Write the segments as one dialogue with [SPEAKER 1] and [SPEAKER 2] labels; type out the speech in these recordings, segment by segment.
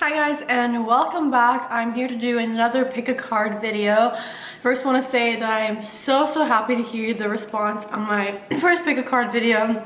[SPEAKER 1] Hi guys, and welcome back. I'm here to do another pick a card video. First want to say that I am so happy to hear the response on my first pick a card video.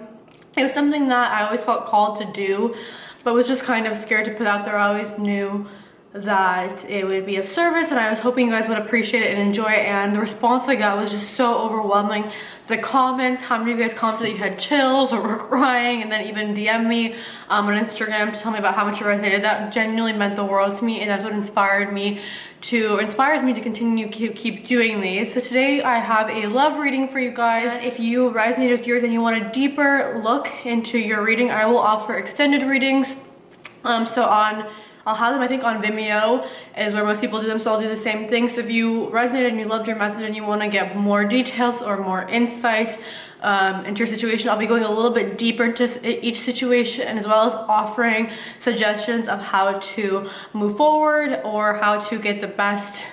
[SPEAKER 1] It was something that I always felt called to do, but was just kind of scared to put out there. I always knew that it would be of service, and I was hoping you guys would appreciate it and enjoy it, and the response I got was just so overwhelming. The comments, how many of you guys commented that you had chills or were crying, and then even DM me on Instagram to tell me about how much it resonated. That genuinely meant the world to me, and that's what inspires me to continue to keep doing these. So today I have a love reading for you guys. If you resonate with yours and you want a deeper look into your reading, I will offer extended readings. I'll have them, I think, on Vimeo is where most people do them, so I'll do the same thing. So if you resonated and you loved your message and you want to get more details or more insight into your situation, I'll be going a little bit deeper into each situation, and as well as offering suggestions of how to move forward or how to get the best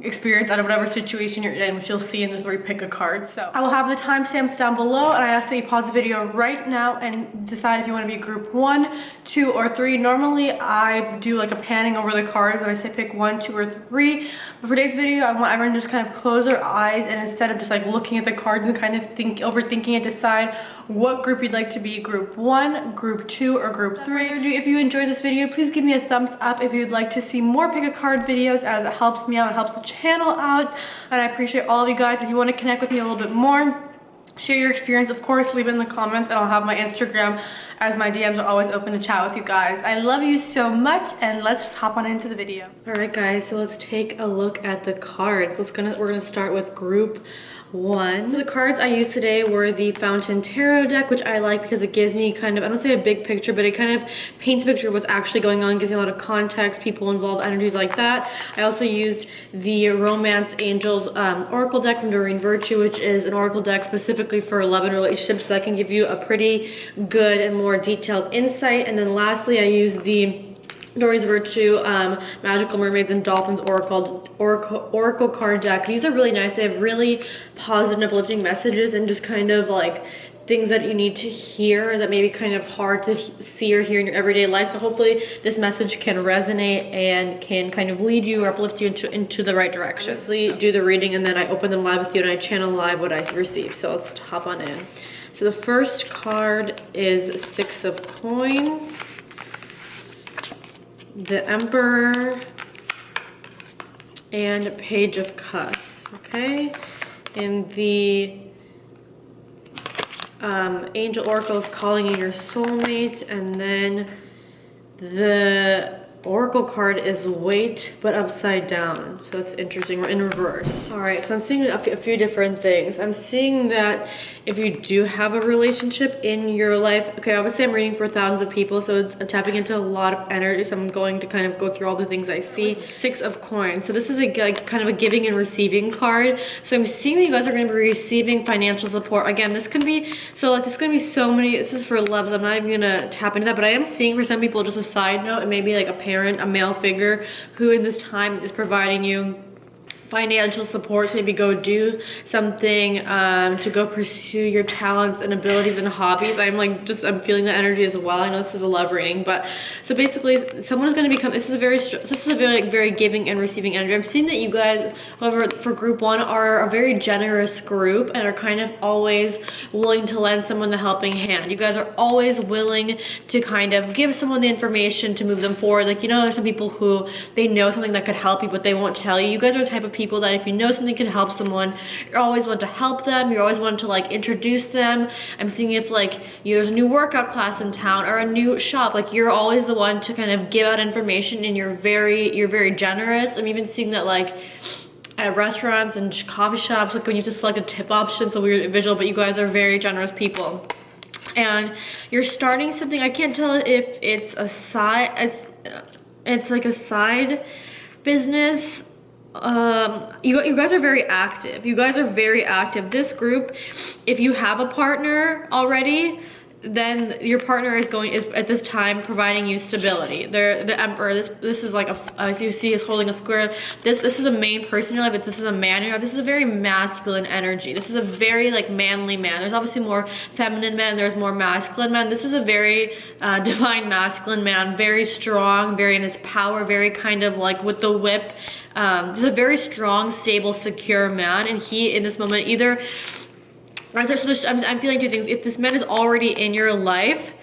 [SPEAKER 1] experience out of whatever situation you're in, which you'll see in the 3 pick a card. So I will have the timestamps down below, and I ask that you pause the video right now and decide if you want to be group 1, 2, or 3. Normally I do like a panning over the cards and I say pick 1, 2, or 3, but for today's video I want everyone to just kind of close their eyes, and instead of just like looking at the cards and kind of overthinking it, decide what group you'd like to be, group 1, group 2, or group 3. If you enjoyed this video, please give me a thumbs up if you'd like to see more pick a card videos, as it helps me out, it helps the channel out, and I appreciate all of you guys. If you want to connect with me a little bit more, share your experience, of course, leave it in the comments, and I'll have my Instagram, as my DMs are always open to chat with you guys. I love you so much, and let's just hop on into the video. All right guys, so let's take a look at the cards. We're gonna start with group 1. So the cards I used today were the Fountain Tarot deck, which I like because it gives me kind of, I don't say a big picture, but it kind of paints a picture of what's actually going on, gives me a lot of context, people involved, energies like that. I also used the Romance Angels Oracle deck from Doreen Virtue, which is an oracle deck specifically for love and relationships that can give you a pretty good and more detailed insight. And then lastly, I used the Doreen's Virtue Magical Mermaids and Dolphins Oracle card deck. These are really nice. They have really positive, uplifting messages and just kind of like things that you need to hear that may be kind of hard to see or hear in your everyday life. So hopefully this message can resonate and can kind of lead you or uplift you into the right direction. Obviously, do the reading, and then I open them live with you and I channel live what I receive. So let's hop on in. So the first card is 6 of Coins, the Emperor, and Page of Cups. Okay, and the Angel Oracle is calling in your soulmate, and then the Oracle card is Wait, but upside down. So it's interesting. We're in reverse. All right, so I'm seeing a few different things. I'm seeing that if you do have a relationship in your life, okay, obviously I'm reading for thousands of people, so I'm tapping into a lot of energy, so I'm going to kind of go through all the things I see. 6 of Coins. So this is like kind of a giving and receiving card. So I'm seeing that you guys are going to be receiving financial support. Again, this can be, so like this is going to be so many, this is for love, so I'm not even going to tap into that, but I am seeing for some people, just a side note, it may be like a parent, a male figure who in this time is providing you financial support to maybe go do something, to go pursue your talents and abilities and hobbies. I'm feeling the energy as well. I know this is a love reading, but so basically someone is going to become, this is a very giving and receiving energy. I'm seeing that you guys, however, for group 1 are a very generous group and are kind of always willing to lend someone the helping hand. You guys are always willing to kind of give someone the information to move them forward. Like, you know, there's some people who they know something that could help you, but they won't tell you. You guys are the type of people that if you know something can help someone, you're always want to help them, you're always want to like introduce them. I'm seeing if like there's a new workout class in town or a new shop, like you're always the one to kind of give out information, and you're very generous. I'm even seeing that like at restaurants and coffee shops, like when you have to select a tip option, so weird visual, but you guys are very generous people. And you're starting something, I can't tell if it's a side, it's like a side business. You guys are very active. You guys are very active. This group, if you have a partner already, then your partner is at this time providing you stability. They're the emperor. This is like as you see, is holding a square. This is the main person in your life, but this is a man in your life. This is a very masculine energy. This is a very like manly man. There's obviously more feminine men, there's more masculine men. This is a very divine masculine man, very strong, very in his power, very kind of like with the whip. Just a very strong, stable, secure man. And he in this moment either, so I'm feeling two things. If this man is already in your life,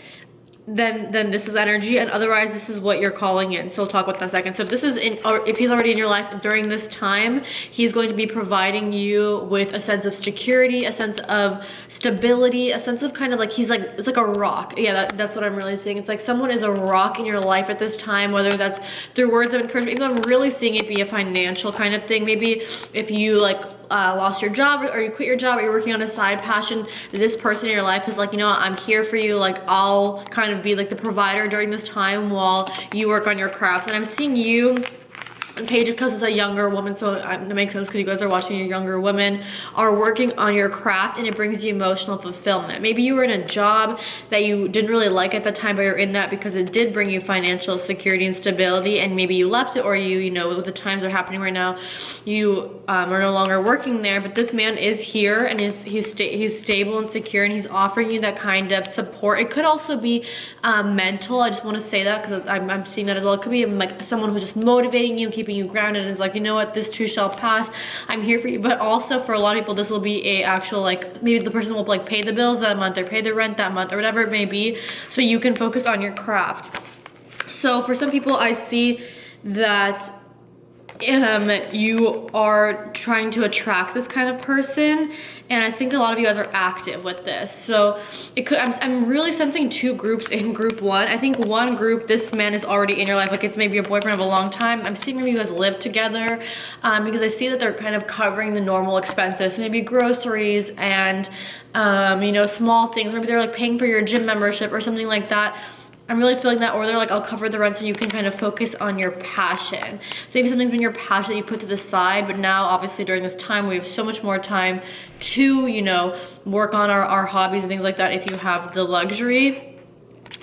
[SPEAKER 1] then this is energy, and otherwise this is what you're calling in. So we'll talk about that in a second. So if this is if he's already in your life during this time, he's going to be providing you with a sense of security, a sense of stability, a sense of kind of like it's like a rock. Yeah, that's what I'm really seeing. It's like someone is a rock in your life at this time, whether that's through words of encouragement. Even though I'm really seeing it be a financial kind of thing. Maybe if you like lost your job, or you quit your job, or you're working on a side passion, this person in your life is like, you know what, I'm here for you. Like I'll kind of be like the provider during this time while you work on your craft. And I'm seeing you, Paige, because it's a younger woman, so that makes sense because you guys are watching your younger women are working on your craft, and it brings you emotional fulfillment. Maybe you were in a job that you didn't really like at the time, but you're in that because it did bring you financial security and stability, and maybe you left it, or you know, with the times that are happening right now, you are no longer working there. But this man is here, and he's stable and secure, and he's offering you that kind of support. It could also be mental. I just want to say that because I'm seeing that as well. It could be like someone who's just motivating you, keeping you grounded, and it's like, you know what, this too shall pass, I'm here for you. But also for a lot of people, this will be a actual, like, maybe the person will like pay the bills that month, or pay the rent that month, or whatever it may be, so you can focus on your craft. So for some people, I see that you are trying to attract this kind of person, and I think a lot of you guys are active with this. So it could, I'm really sensing two groups in group one. I think one group, this man is already in your life, like it's maybe your boyfriend of a long time. I'm seeing maybe you guys live together, because I see that they're kind of covering the normal expenses, so maybe groceries and you know, small things. Maybe they're like paying for your gym membership or something like that. I'm really feeling that. Or they're like, I'll cover the rent so you can kind of focus on your passion. So maybe something's been your passion that you put to the side, but now obviously during this time, we have so much more time to, you know, work on our hobbies and things like that if you have the luxury.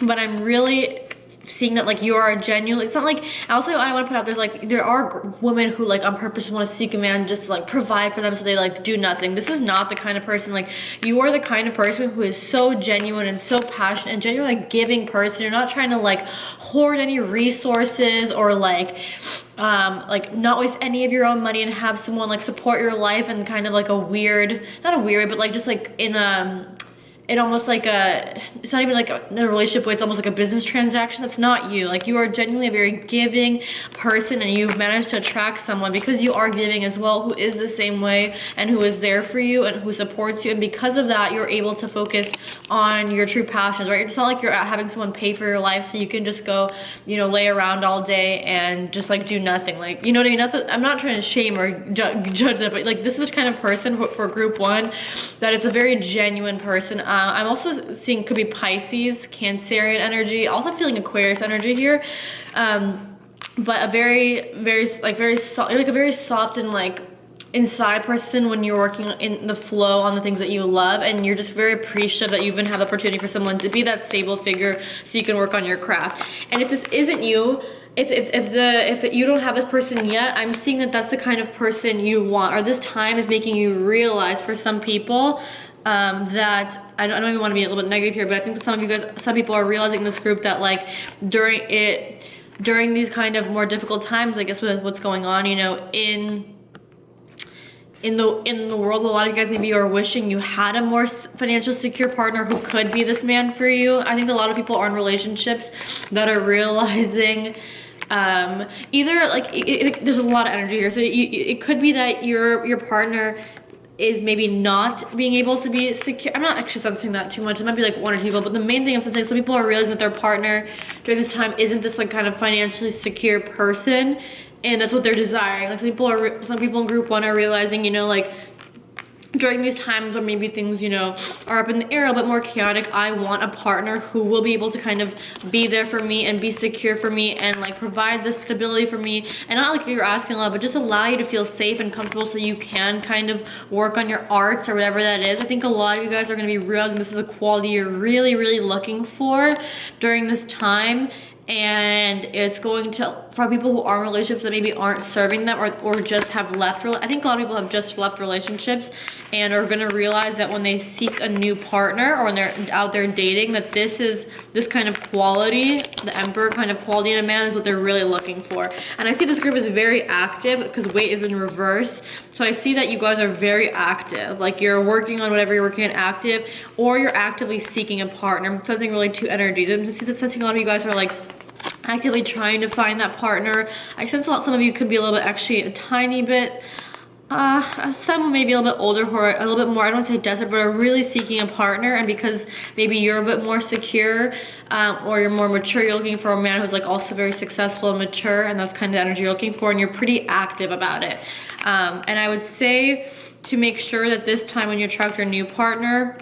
[SPEAKER 1] But I'm really seeing that like you are a genuine, it's not like, also I want to put out, there's like, there are women who like on purpose want to seek a man just to like provide for them, so they like do nothing. This is not the kind of person. Like, you are the kind of person who is so genuine and so passionate and genuinely like giving person. You're not trying to like hoard any resources, or like not waste any of your own money and have someone like support your life in kind of like a weird, not a weird, but like just like in it almost like it's not even like a relationship way, it's almost like a business transaction. That's not you. Like, you are genuinely a very giving person, and you've managed to attract someone because you are giving as well, who is the same way and who is there for you and who supports you. And because of that, you're able to focus on your true passions, right? It's not like you're having someone pay for your life so you can just go, you know, lay around all day and just like do nothing. Like, you know what I mean? Not that, I'm not trying to shame or judge that, but like, this is the kind of person for group one that is a very genuine person. I'm also seeing could be Pisces, Cancerian energy, also feeling Aquarius energy here, but a very soft and like inside person when you're working in the flow on the things that you love, and you're just very appreciative that you even have the opportunity for someone to be that stable figure so you can work on your craft. And if this isn't you, if you don't have this person yet, I'm seeing that that's the kind of person you want, or this time is making you realize, for some people, that I don't even want to be a little bit negative here, but I think that some people are realizing in this group that like during these kind of more difficult times, I guess, with what's going on, you know, in the world, a lot of you guys maybe are wishing you had a more financial secure partner who could be this man for you. I think a lot of people are in relationships that are realizing either like there's a lot of energy here, so it could be that your partner is maybe not being able to be secure. I'm not actually sensing that too much. It might be like one or two people, but the main thing I'm sensing, some people are realizing that their partner during this time isn't this like kind of financially secure person, and that's what they're desiring. Like, some people in group one are realizing, you know, like during these times where maybe things, you know, are up in the air, a bit more chaotic, I want a partner who will be able to kind of be there for me and be secure for me and like provide the stability for me, and not like you're asking a lot, but just allow you to feel safe and comfortable so you can kind of work on your arts or whatever that is. I think a lot of you guys are going to be realizing this is a quality you're really, really looking for during this time. And it's going to, for people who are in relationships that maybe aren't serving them or just have left, I think a lot of people have just left relationships and are going to realize that when they seek a new partner or when they're out there dating, that this kind of quality, the Emperor kind of quality in a man, is what they're really looking for. And I see this group is very active because weight is in reverse. So I see that you guys are very active, like you're working on whatever you're working on, active, or you're actively seeking a partner. I'm sensing really two energies. I'm just see that sensing a lot of you guys are like actively trying to find that partner. I sense some of you could be a little bit, actually a tiny bit, some maybe a little bit older or a little bit more, I don't want to say desperate, but are really seeking a partner. And because maybe you're a bit more secure or you're more mature, you're looking for a man who's like also very successful and mature, and that's kind of the energy you're looking for, and you're pretty active about it. And I would say to make sure that this time when you attract your new partner,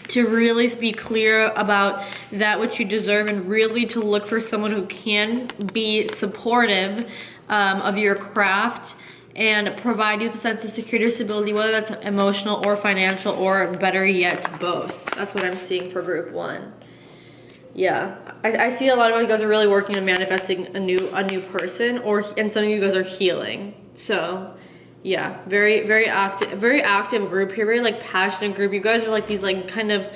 [SPEAKER 1] to really be clear about that which you deserve, and really to look for someone who can be supportive of your craft and provide you with a sense of security or stability, whether that's emotional or financial, or better yet, both. That's what I'm seeing for group one. Yeah, I see a lot of you guys are really working on manifesting a new person, and some of you guys are healing. So yeah, very active group here, very like passionate group. You guys are like these like kind of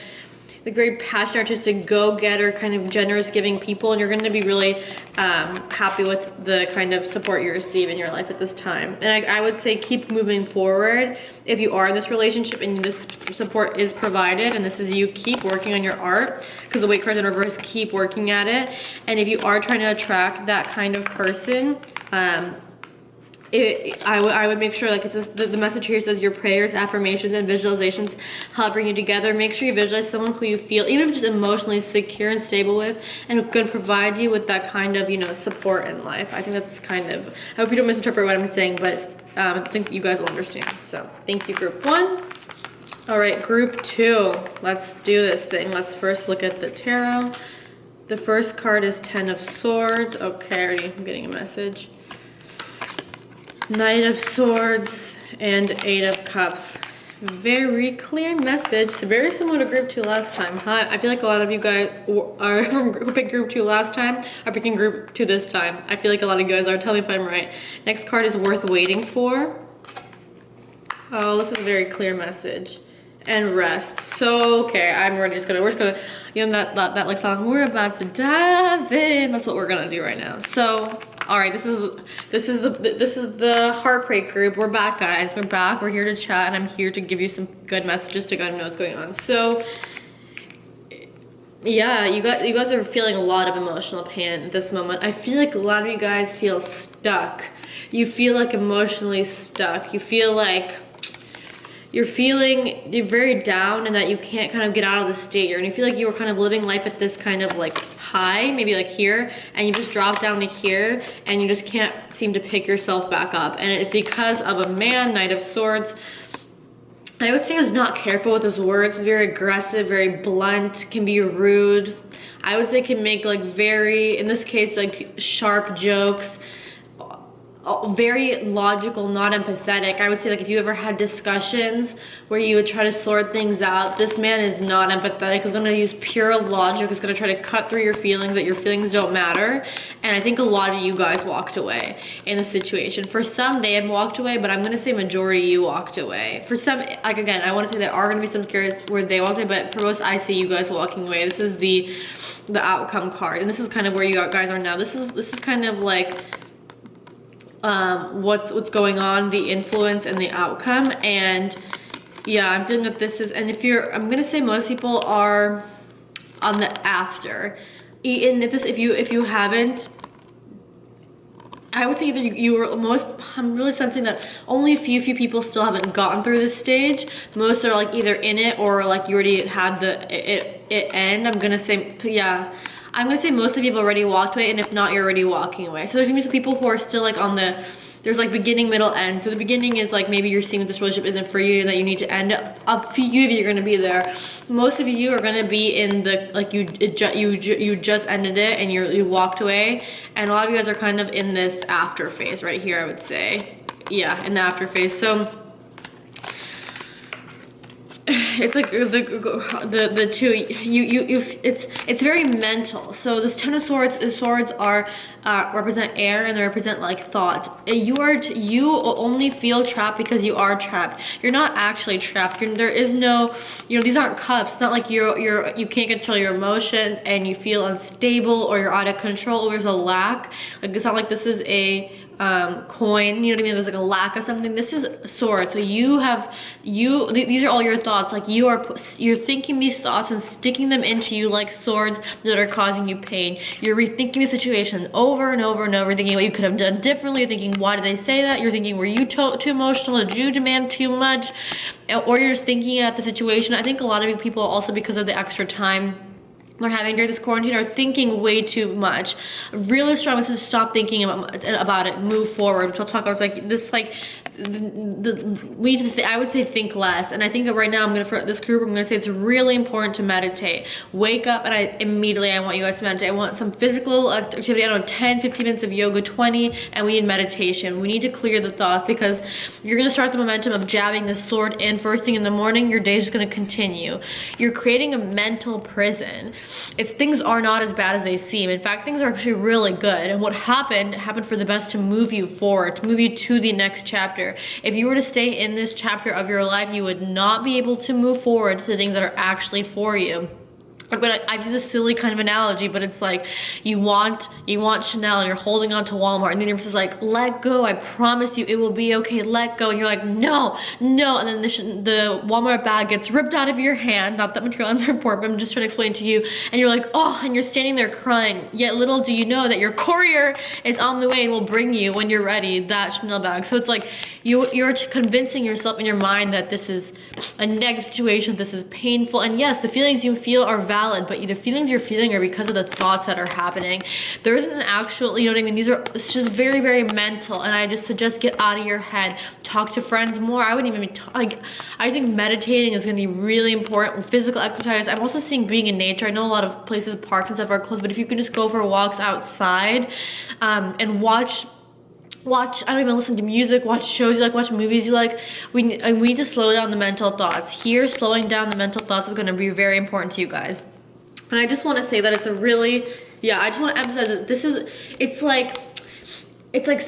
[SPEAKER 1] like very passionate, artistic, go-getter, kind of generous, giving people, and you're going to be really happy with the kind of support you receive in your life at this time. And I would say keep moving forward. If you are in this relationship and this support is provided, and this is you, keep working on your art, because the weight cards in reverse, keep working at it. And if you are trying to attract that kind of person, I would make sure, like the message here says, your prayers, affirmations, and visualizations help bring you together. Make sure you visualize someone who you feel, even if just emotionally secure and stable with, and can provide you with that kind of, you know, support in life. I think that's kind of, I hope you don't misinterpret what I'm saying, but I think you guys will understand. So thank you, group one. All right, group two, let's do this thing. Let's first look at the tarot. The first card is 10 of Swords. Okay, already I'm getting a message. Knight of Swords and 8 of Cups. Very clear message. It's very similar to group 2 last time. Huh? I feel like a lot of you guys are who picked group 2 last time are picking group 2 this time. I feel like a lot of you guys are. Tell me if I'm right. Next card is Worth Waiting For. Oh, this is a very clear message. And Rest. So okay, we're just gonna, you know, that like song, we're about to dive in. That's what we're gonna do right now. So all right, this is the Heartbreak group. We're back, guys. We're back. We're here to chat, and I'm here to give you some good messages to kind of know what's going on. So yeah, you guys are feeling a lot of emotional pain at this moment. I feel like a lot of you guys feel stuck. You feel like emotionally stuck. You feel like you're very down, and that you can't kind of get out of the state you're in. You feel like you were kind of living life at this kind of like high, maybe like here, and you just dropped down to here, and you just can't seem to pick yourself back up. And it's because of a man, Knight of Swords. I would say he's not careful with his words. He's very aggressive, very blunt, can be rude. I would say can make like very, in this case, like sharp jokes. Very logical, not empathetic. I would say, like, if you ever had discussions where you would try to sort things out, this man is not empathetic. He's gonna use pure logic. He's gonna try to cut through your feelings, that your feelings don't matter. And I think a lot of you guys walked away in the situation. For some, they had walked away, but I'm gonna say majority you walked away. For some, like again, I wanna say there are gonna be some cases where they walked away, but for most, I see you guys walking away. This is the outcome card, and this is kind of where you guys are now. This is kind of like what's going on, the influence and the outcome. And yeah, I'm feeling that this is, and I'm gonna say most people are on the after. And if you haven't, I would say either you were I'm really sensing that only a few people still haven't gotten through this stage. Most are like either in it, or like you already had it end. I'm gonna say, yeah, I'm gonna say most of you have already walked away, and if not, you're already walking away. So there's gonna be some people who are still like on the there's like beginning, middle, end. So the beginning is like maybe you're seeing that this relationship isn't for you, that you need to end it. A few of you are gonna be there. Most of you are gonna be in the like you just ended it and you walked away, and a lot of you guys are kind of in this after phase right here, I would say. Yeah, in the after phase. So it's like the two it's very mental. So this Ten of Swords are represent air, and they represent like thought. You only feel trapped because you are trapped. You're not actually trapped. There is no, you know, these aren't cups. It's not like you can't control your emotions and you feel unstable or you're out of control, or there's a lack. Like it's not like this is a coin, you know what I mean? There's like a lack of something. This is Swords. So these are all your thoughts. Like you're thinking these thoughts and sticking them into you like swords that are causing you pain. You're rethinking the situation over and over and over, thinking what you could have done differently. You're thinking, why did they say that? You're thinking, were you too emotional? Did you demand too much? Or you're just thinking at the situation. I think a lot of people also, because of the extra time we're having during this quarantine, are thinking way too much. Really strong message: stop thinking about it, move forward, which I'll talk about. Like this, like we need to I would say think less. And I think that right now for this group, I'm gonna say it's really important to meditate. Wake up and I want you guys to meditate. I want some physical activity. I don't know, 10 15 minutes of yoga, 20, and we need meditation. We need to clear the thoughts, because you're gonna start the momentum of jabbing this sword in first thing in the morning. Your day is just gonna continue. You're creating a mental prison. Things are not as bad as they seem. In fact, things are actually really good. And what happened for the best, to move you forward, to move you to the next chapter. If you were to stay in this chapter of your life, you would not be able to move forward to the things that are actually for you. But I do this silly kind of analogy, but it's like you want Chanel and you're holding on to Walmart, and the universe is like, let go, I promise you it will be okay, let go. And you're like, no, and then the Walmart bag gets ripped out of your hand. Not that material items are important, but I'm just trying to explain to you. And you're like, oh, and you're standing there crying. Yet little do you know that your courier is on the way and will bring you, when you're ready, that Chanel bag. So it's like you're convincing yourself in your mind that this is a negative situation, this is painful. And yes, the feelings you feel are valid, but the feelings you're feeling are because of the thoughts that are happening. There isn't an actual, you know what I mean? It's just very, very mental, and I just suggest get out of your head. Talk to friends more. I wouldn't even be I think meditating is going to be really important. Physical exercise. I'm also seeing being in nature. I know a lot of places, parks and stuff are closed, but if you could just go for walks outside and watch, I don't even listen to music, watch shows you like, watch movies you like. We need to slow down the mental thoughts. Here, slowing down the mental thoughts is going to be very important to you guys. And I just want to say that it's a really, I just want to emphasize that it's like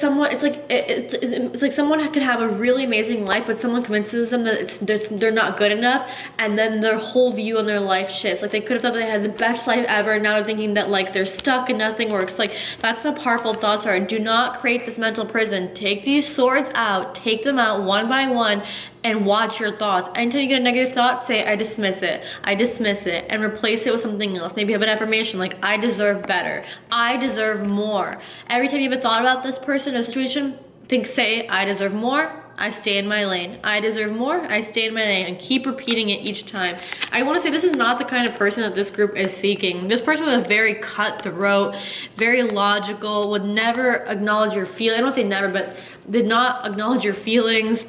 [SPEAKER 1] someone could have a really amazing life, but someone convinces them that they're not good enough, and then their whole view on their life shifts. Like they could have thought they had the best life ever, and now they're thinking that like they're stuck and nothing works. Like that's how powerful thoughts are. Do not create this mental prison. Take these swords out, take them out one by one, and watch your thoughts. Anytime you get a negative thought, say, I dismiss it, and replace it with something else. Maybe have an affirmation like, I deserve better, I deserve more. Every time you have a thought about this person or situation, say, I deserve more, I stay in my lane. I deserve more, I stay in my lane, and keep repeating it each time. I want to say this is not the kind of person that this group is seeking. This person is very cutthroat, very logical, would never acknowledge your feelings. I don't say never, but did not acknowledge your feelings,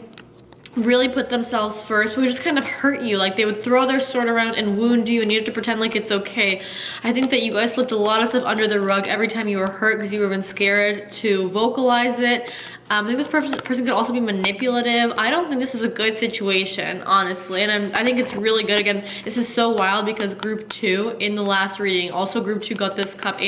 [SPEAKER 1] really put themselves first, would just kind of hurt you. Like they would throw their sword around and wound you, and you have to pretend like it's okay. I think that you guys slipped a lot of stuff under the rug every time you were hurt because you were scared to vocalize it. I think this person could also be manipulative. I don't think this is a good situation, honestly, and I think it's really good. Again, this is so wild because group 2 in the last reading, also group 2 got this card,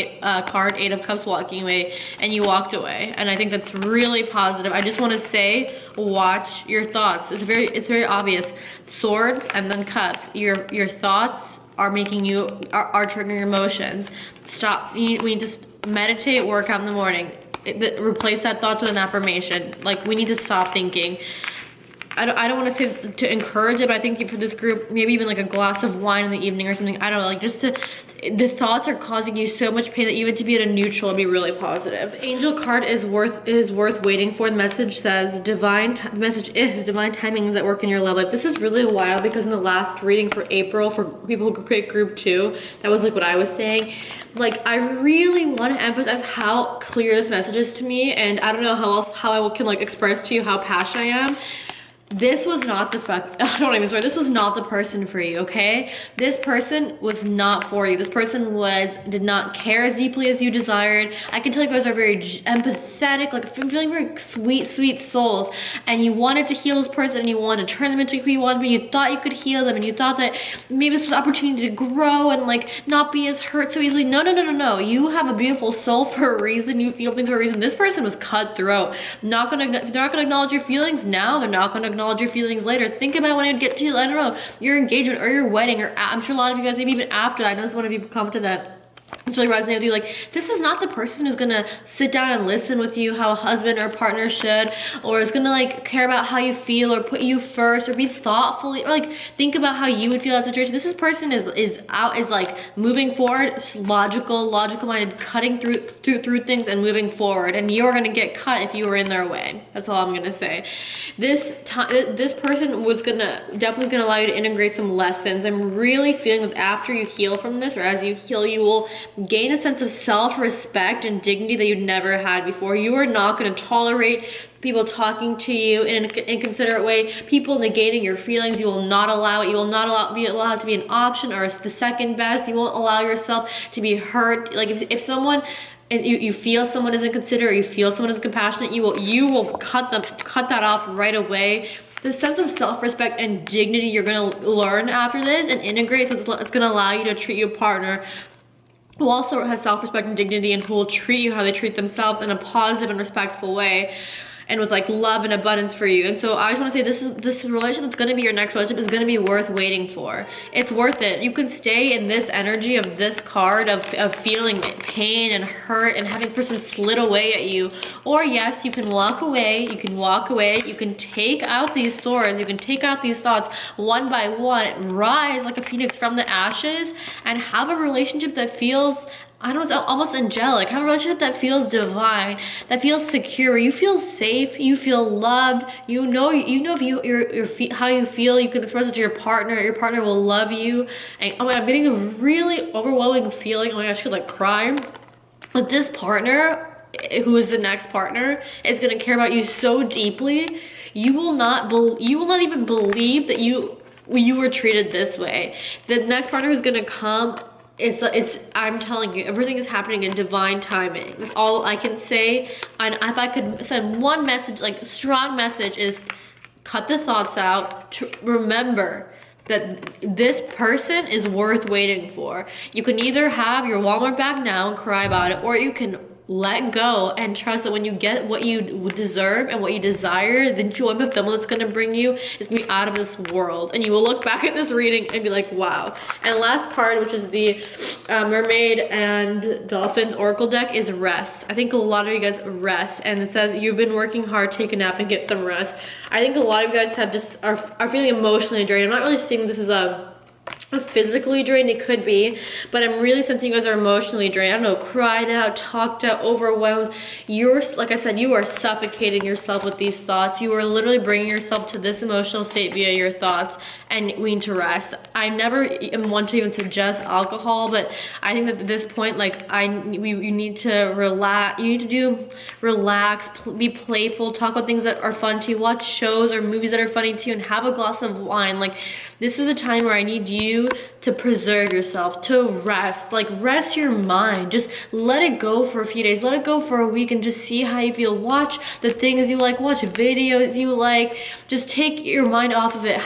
[SPEAKER 1] 8 of Cups, walking away, and you walked away, and I think that's really positive. I just want to say, watch your thoughts. It's very obvious. Swords and then Cups. Your thoughts are making you are triggering your emotions. Stop. We need to meditate, work out in the morning. Replace that thoughts with an affirmation. Like we need to stop thinking. I don't want to say to encourage it, but I think for this group, maybe even like a glass of wine in the evening or something. I don't know, like just to, the thoughts are causing you so much pain that even to be at a neutral would be really positive. Angel card is worth waiting for. The message says divine timings that work in your love life. This is really wild because in the last reading for April, for people who pick group 2, that was like what I was saying. Like, I really want to emphasize how clear this message is to me, and I don't know how I can like express to you how passionate I am. This was not the this was not the person for you, okay? This person was not for you. This person did not care as deeply as you desired. I can tell you guys are very empathetic, like feeling very sweet souls, and you wanted to heal this person and you wanted to turn them into who you wanted to be. You thought you could heal them and you thought that maybe this was an opportunity to grow and like not be as hurt so easily. No. You have a beautiful soul for a reason. You feel things for a reason. This person was cutthroat. If they're not gonna acknowledge your feelings now, they're not gonna acknowledge your feelings later. Think about when it get to, I don't know, your engagement or your wedding, or I'm sure a lot of you guys, maybe even after that. I know this is one of you commented that it's really resonating with you. Like, this is not the person who's gonna sit down and listen with you how a husband or partner should, or is gonna like care about how you feel or put you first or be thoughtfully or like think about how you would feel in that situation. This person is like moving forward, logical minded, cutting through things and moving forward, and you're gonna get cut if you were in their way. That's all I'm gonna say. This person definitely gonna allow you to integrate some lessons. I'm really feeling that after you heal from this, or as you heal, you will gain a sense of self-respect and dignity that you'd never had before. You are not going to tolerate people talking to you in an inconsiderate way, people negating your feelings. You will not allow it. You will not be allowed to be an option or the second best. You won't allow yourself to be hurt. Like if someone, and you feel someone isn't considerate, or you feel someone isn't compassionate, you will cut that off right away. The sense of self-respect and dignity you're going to learn after this and integrate, so it's going to allow you to treat your partner who also has self-respect and dignity, and who will treat you how they treat themselves in a positive and respectful way, and with like love and abundance for you. And so I just want to say this relationship that's going to be your next relationship is going to be worth waiting for. It's worth it. You can stay in this energy of this card of feeling pain and hurt and having this person slid away at you. Or yes, you can walk away. You can take out these swords. You can take out these thoughts one by one, rise like a phoenix from the ashes, and have a relationship that feels, I don't know, almost angelic. Have a relationship that feels divine, that feels secure. You feel safe, you feel loved. You know if how you feel. You can express it to your partner. Your partner will love you. And oh my God, I'm getting a really overwhelming feeling. Oh my gosh, I could like cry. But this partner, who is the next partner, is gonna care about you so deeply. You will not even believe that you were treated this way. The next partner who's gonna come, I'm telling you, everything is happening in divine timing. That's all I can say. And if I could send one message, like a strong message, is cut the thoughts out. Remember that this person is worth waiting for. You can either have your Walmart bag now and cry about it, or you can let go and trust that when you get what you deserve and what you desire, the joy and fulfillment it's going to bring you is going to be out of this world. And you will look back at this reading and be like, wow. And last card, which is the Mermaid and Dolphins Oracle deck, is rest. I think a lot of you guys rest, and it says you've been working hard, take a nap and get some rest. I think a lot of you guys have just are feeling emotionally drained. I'm not really seeing this as a physically drained. It could be, but I'm really sensing you guys are emotionally drained. I don't know, cried out, talked out, overwhelmed. You're, like I said, you are suffocating yourself with these thoughts. You are literally bringing yourself to this emotional state via your thoughts, and we need to rest. I never want to even suggest alcohol, but I think that at this point, like you need to relax. You need to relax, be playful, talk about things that are fun to you, watch shows or movies that are funny to you, and have a glass of wine. Like, this is a time where I need you to preserve yourself, to rest. Like, rest your mind. Just let it go for a few days. Let it go for a week and just see how you feel. Watch the things you like. Watch videos you like. Just take your mind off of it.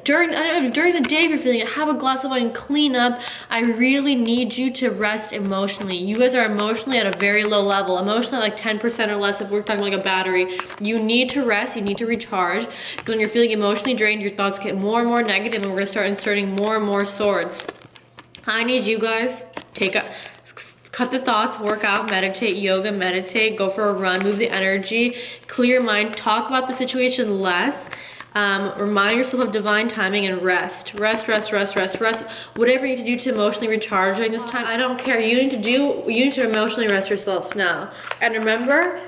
[SPEAKER 1] During the day if you're feeling it, have a glass of wine, clean up. I really need you to rest emotionally. You guys are emotionally at a very low level. Emotionally like 10% or less if we're talking like a battery. You need to rest. You need to recharge. Because when you're feeling emotionally drained, your thoughts get more and more negative, and we're going to start inserting more and more swords. I need you guys cut the thoughts, work out, meditate, yoga, meditate, go for a run, move the energy, clear your mind, talk about the situation less. Remind yourself of divine timing and rest. Rest. Whatever you need to do to emotionally recharge during this time, I don't care. You need to emotionally rest yourself now. And remember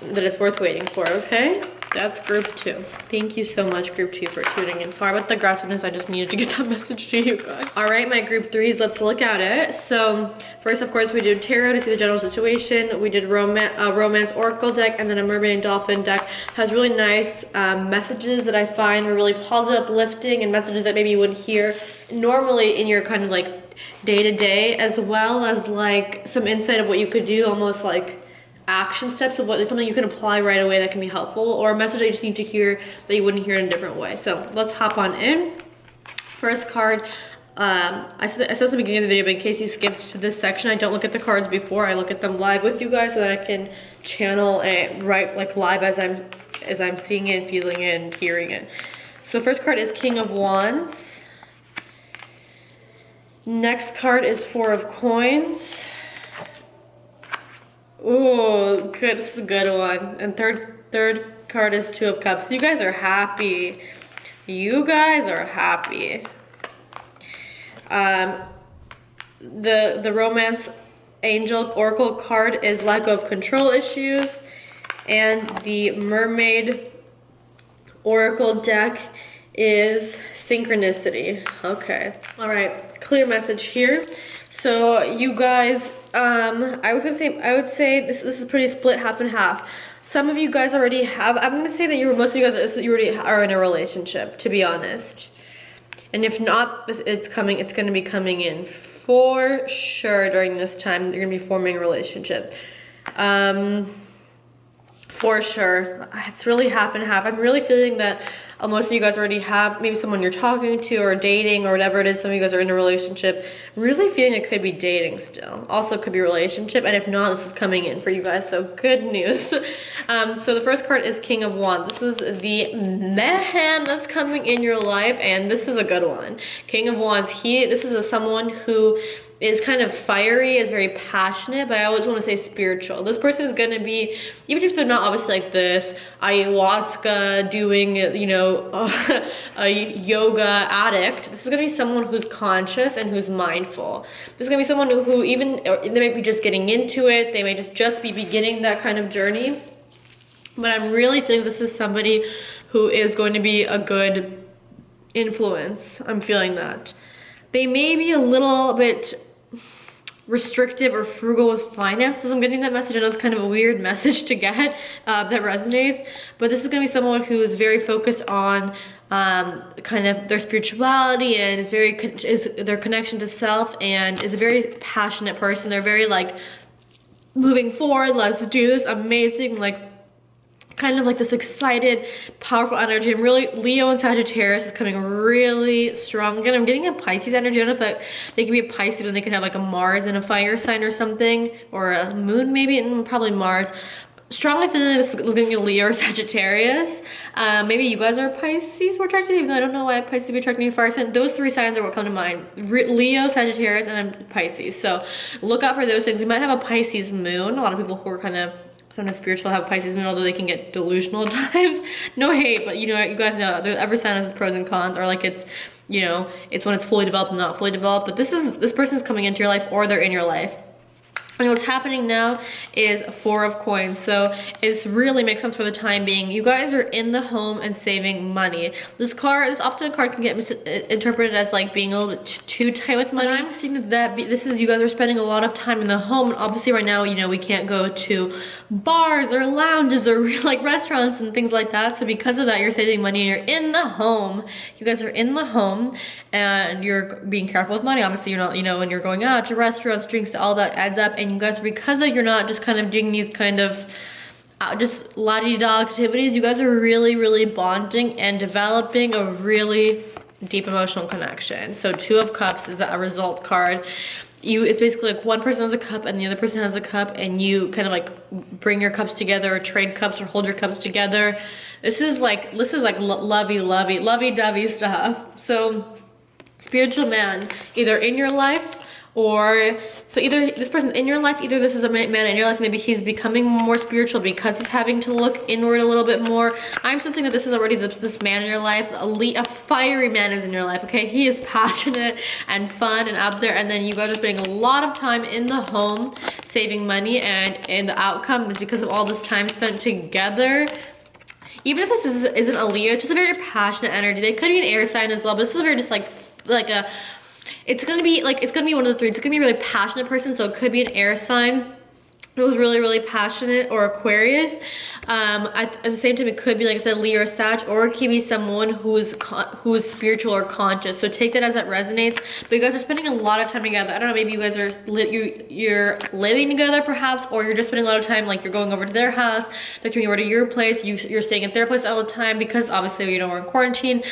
[SPEAKER 1] that it's worth waiting for, okay? That's group 2. Thank you so much, group 2, for tuning in. Sorry about the aggressiveness, I just needed to get that message to you guys. All right, my group 3s, let's look at it. So first, of course, we did tarot to see the general situation. We did romance oracle deck, and then a mermaid and dolphin deck. Has really nice messages that I find are really positive, uplifting, and messages that maybe you wouldn't hear normally in your kind of like day-to-day, as well as like some insight of what you could do, almost like action steps of what something you can apply right away that can be helpful, or a message that you just need to hear that you wouldn't hear in a different way. So let's hop on in. First card, I said this at the beginning of the video, but in case you skipped to this section, I don't look at the cards before. I look at them live with you guys so that I can channel it right like live as I'm seeing it, feeling it, and hearing it. So first card is King of Wands. Next card is Four of Coins. Ooh, good. This is a good one. And third card is Two of Cups. You guys are happy. You guys are happy. The Romance Angel Oracle card is Let Go of Control Issues, and the Mermaid Oracle deck is Synchronicity. Okay. All right. Clear message here. So you guys. I would say this is pretty split half and half. Some of you guys already have, I'm gonna say that most of you guys already are in a relationship, to be honest. And if not, it's gonna be coming in for sure during this time. You're gonna be forming a relationship. For sure. It's really half and half. I'm really feeling that most of you guys already have maybe someone you're talking to or dating or whatever it is. Some of you guys are in a relationship. Really feeling it could be dating still. Also could be a relationship. And if not, this is coming in for you guys. So good news. So the first card is King of Wands. This is the man that's coming in your life. And this is a good one. King of Wands. This is someone who is kind of fiery, is very passionate, but I always want to say spiritual. This person is gonna be, even if they're not obviously like this ayahuasca doing, you know, a yoga addict, this is gonna be someone who's conscious and who's mindful. This is gonna be someone who even, they might be just getting into it, they may just be beginning that kind of journey. But I'm really feeling this is somebody who is going to be a good influence. I'm feeling that. They may be a little bit restrictive or frugal with finances. I'm getting that message. I know it's kind of a weird message to get that resonates, but this is going to be someone who is very focused on kind of their spirituality and is their connection to self, and is a very passionate person. They're very like moving forward, let's do this, amazing, like kind of like this excited, powerful energy. I'm really, Leo and Sagittarius is coming really strong. Again, I'm getting a Pisces energy. I don't know if they can be a Pisces and they can have like a Mars and a fire sign or something, or a moon maybe, and probably Mars. Strongly feeling this is going to be Leo or Sagittarius. Maybe you guys are Pisces or attracted, even though I don't know why Pisces would be attracting a fire sign. Those three signs are what come to mind. Leo, Sagittarius, and I'm Pisces. So look out for those things. We might have a Pisces moon. A lot of people who are kind of sometimes spiritual have Pisces moon, although they can get delusional at times. No hate, but you know, you guys know every sign has its pros and cons, or like it's, you know, it's when it's fully developed and not fully developed. But this person is coming into your life, or they're in your life. And what's happening now is Four of Coins. So it really makes sense for the time being. You guys are in the home and saving money. This often a card can get misinterpreted as like being a little bit too tight with money. I'm seeing that this is you guys are spending a lot of time in the home. And obviously right now, you know, we can't go to bars or lounges or like restaurants and things like that. So because of that, you're saving money and you're in the home. You guys are in the home and you're being careful with money. Obviously you're not, you know, when you're going out to restaurants, drinks, all that adds up. And you guys, because of you're not just kind of doing these kind of just la-di-da activities, you guys are really, really bonding and developing a really deep emotional connection. So Two of Cups is a result card. It's basically like one person has a cup and the other person has a cup, and you kind of like bring your cups together or trade cups or hold your cups together. This is like lovey-dovey stuff. So spiritual man, either in your life Or so either this person's in your life, either this is a man in your life, maybe he's becoming more spiritual because he's having to look inward a little bit more. I'm sensing that this is already this man in your life. A fiery man is in your life, okay? He is passionate and fun and out there, and then you guys are spending a lot of time in the home saving money, and the outcome is because of all this time spent together. Even if this isn't a Leo, it's just a very passionate energy. They could be an air sign as well, but this is very just like a, it's gonna be one of the three. It's gonna be a really passionate person, so it could be an air sign. It was really passionate, or Aquarius. At the same time, it could be, like I said, Leo or Sag, or it could be someone who's spiritual or conscious. So take that as it resonates. But you guys are spending a lot of time together. I don't know, maybe you guys are you're living together perhaps, or you're just spending a lot of time, like you're going over to their house, they're coming over to your place, you're staying at their place all the time because obviously, you know, we're in quarantine.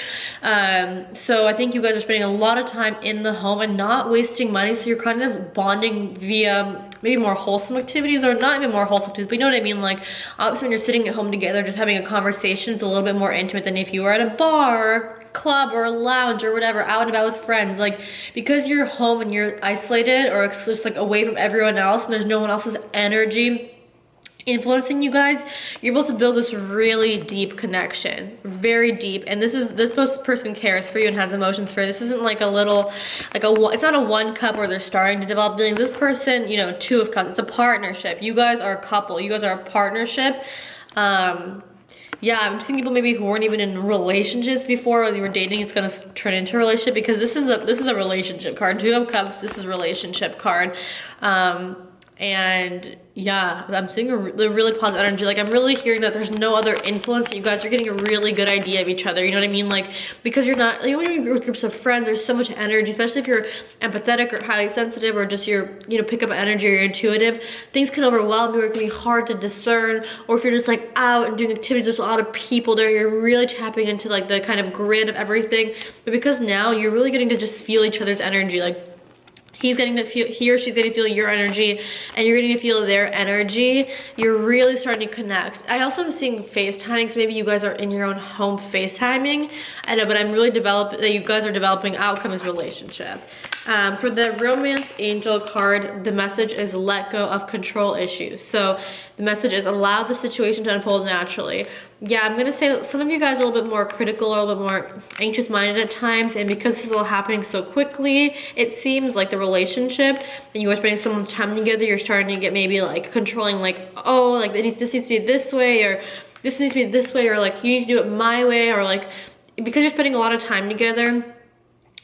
[SPEAKER 1] So I think you guys are spending a lot of time in the home and not wasting money. So you're kind of bonding via maybe more wholesome activities, or not even more wholesome activities, but you know what I mean? Like, obviously when you're sitting at home together, just having a conversation, it's a little bit more intimate than if you were at a bar, or club, or a lounge, or whatever, out and about with friends. Like, because you're home and you're isolated, or just like away from everyone else, and there's no one else's energy influencing you guys, you're able to build this really deep connection, very deep. And this person cares for you and has emotions for you. This isn't like a little, it's not a one cup where they're starting to develop feelings. This person, you know, two of cups, it's a partnership. You guys are a couple, you guys are a partnership. Yeah, I'm seeing people maybe who weren't even in relationships before, when you were dating, it's gonna turn into a relationship, because this is a relationship card. Two of cups, this is a relationship card. And yeah, I'm seeing a really positive energy. Like, I'm really hearing that there's no other influence. You guys are getting a really good idea of each other. You know what I mean? Like, because you're not, you know, when you're with groups of friends, there's so much energy, especially if you're empathetic or highly sensitive, or just you're, you know, pick up energy, or you're intuitive. Things can overwhelm you, or it can be hard to discern. Or if you're just like out and doing activities, there's a lot of people there, you're really tapping into like the kind of grid of everything. But because now you're really getting to just feel each other's energy, like, he or she's getting to feel your energy, and you're getting to feel their energy. You're really starting to connect. I also am seeing FaceTiming, so maybe you guys are in your own home FaceTiming. I know, but I'm really that you guys are developing outcome as relationship. For the romance angel card, the message is let go of control issues. So the message is allow the situation to unfold naturally. Yeah, I'm gonna say that some of you guys are a little bit more critical, or a little bit more anxious-minded at times, and because this is all happening so quickly, it seems like the relationship, and you guys spending so much time together, you're starting to get maybe like controlling, like, oh, like this needs to be this way, or this needs to be this way, or like you need to do it my way, or like, because you're spending a lot of time together,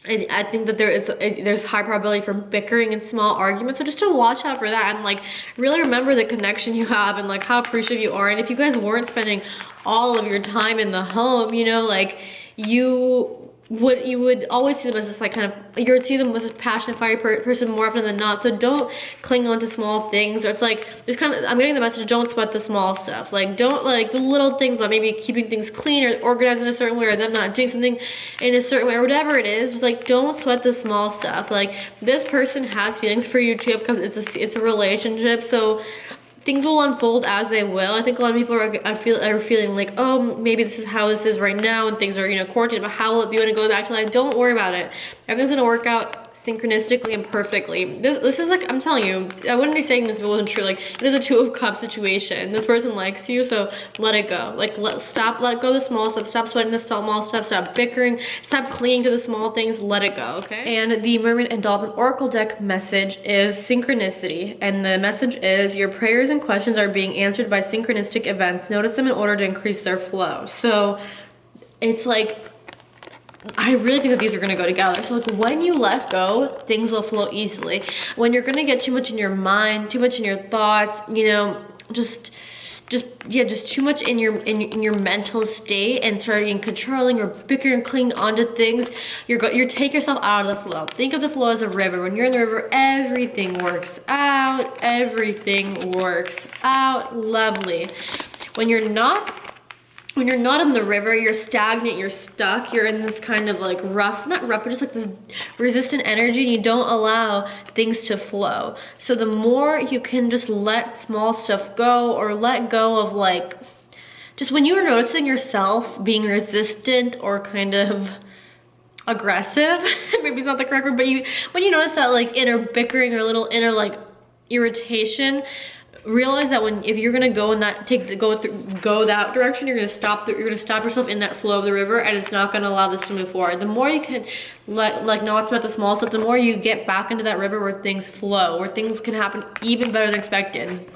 [SPEAKER 1] I think that there's high probability for bickering and small arguments. So just to watch out for that, and like really remember the connection you have, and like how appreciative you are. And if you guys weren't spending all of your time in the home, you know, like you would always see them as this like kind of, you would see them as this passionate, fiery person more often than not. So don't cling on to small things. Or it's like, there's kind of, I'm getting the message, don't sweat the small stuff. Like, don't, like, the little things, but maybe keeping things clean or organized in a certain way, or them not doing something in a certain way, or whatever it is. Just like, don't sweat the small stuff. Like, this person has feelings for you too, because it's a relationship. So things will unfold as they will. I think a lot of people are feeling like, oh, maybe this is how this is right now, and things are, you know, quarantined, but how will it be when it goes back to life? Don't worry about it. Everything's gonna work out synchronistically and perfectly. This is like, I'm telling you, I wouldn't be saying this if it wasn't true. Like, it is a Two of Cups situation. This person likes you, so let it go. Like, let go of the small stuff. Stop sweating the small stuff. Stop bickering. Stop clinging to the small things. Let it go, okay? And the Mermaid and Dolphin Oracle deck message is synchronicity. And the message is, your prayers and questions are being answered by synchronistic events. Notice them in order to increase their flow. So it's like, I really think that these are gonna go together. So like, when you let go, things will flow easily. When you're gonna get too much in your mind, too much in your thoughts, you know, just too much in your mental state, and starting controlling or bickering and clinging onto things, you take yourself out of the flow. Think of the flow as a river. When you're in the river, everything works out. Everything works out lovely. When you're not in the river, you're stagnant, you're stuck, you're in this kind of like not rough, but just like this resistant energy, and you don't allow things to flow. So the more you can just let small stuff go, or let go of like, just when you are noticing yourself being resistant, or kind of aggressive. Maybe it's not the correct word, but when you notice that like inner bickering or little inner like irritation, realize that if you're gonna go in that go that direction, you're gonna stop yourself in that flow of the river, and it's not gonna allow this to move forward. The more you can like know it's about the small stuff, the more you get back into that river where things flow, where things can happen even better than expected.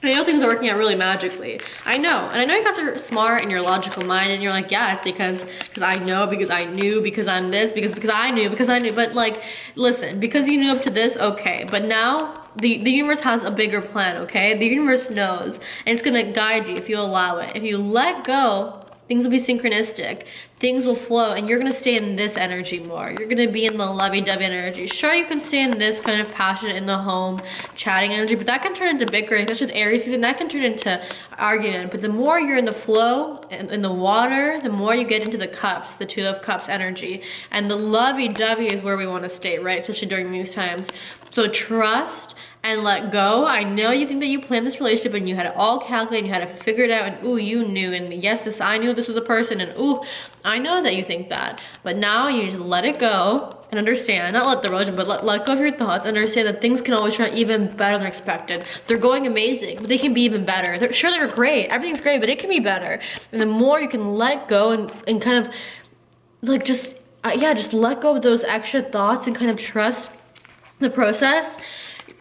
[SPEAKER 1] I know things are working out really magically. I know, and I know you guys are smart and you're logical minded, and you're like, yeah, it's because I know, because I knew, because I'm this, because I knew, but like, listen, because you knew up to this, okay, but now the universe has a bigger plan, okay? The universe knows, and it's gonna guide you if you allow it. If you let go, things will be synchronistic, things will flow, and you're gonna stay in this energy more. You're gonna be in the lovey-dovey energy. Sure, you can stay in this kind of passionate, in the home, chatting energy, but that can turn into bickering, especially with Aries season, that can turn into argument. But the more you're in the flow, in the water, the more you get into the cups, the Two of Cups energy. And the lovey-dovey is where we wanna stay, right? Especially during these times. So trust and let go. I know you think that you planned this relationship and you had it all calculated, you had it figured out, and ooh, you knew, and yes, I knew this was a person, and ooh, I know that you think that. But now you need to let it go and understand, not let the religion, but let go of your thoughts, understand that things can always turn out even better than expected. They're going amazing, but they can be even better. They're great, everything's great, but it can be better. And the more you can let go and kind of like just let go of those extra thoughts and kind of trust the process,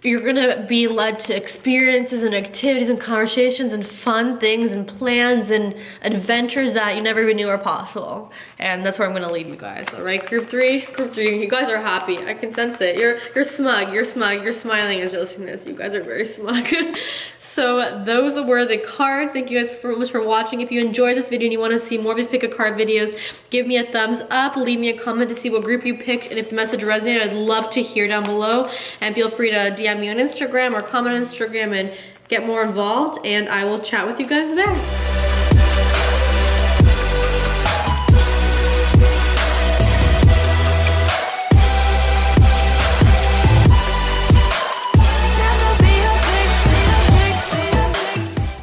[SPEAKER 1] you're gonna be led to experiences and activities and conversations and fun things and plans and adventures that you never even knew were possible. And that's where I'm gonna leave you guys. All right, group three, you guys are happy. I can sense it. You're smug, you're smiling as you're listening to this. You guys are very smug. So those were the cards. Thank you guys so much for watching. If you enjoyed this video and you wanna see more of these pick a card videos, give me a thumbs up, leave me a comment to see what group you picked, and if the message resonated, I'd love to hear down below. And feel free to DM me on Instagram or comment on Instagram and get more involved, and I will chat with you guys there.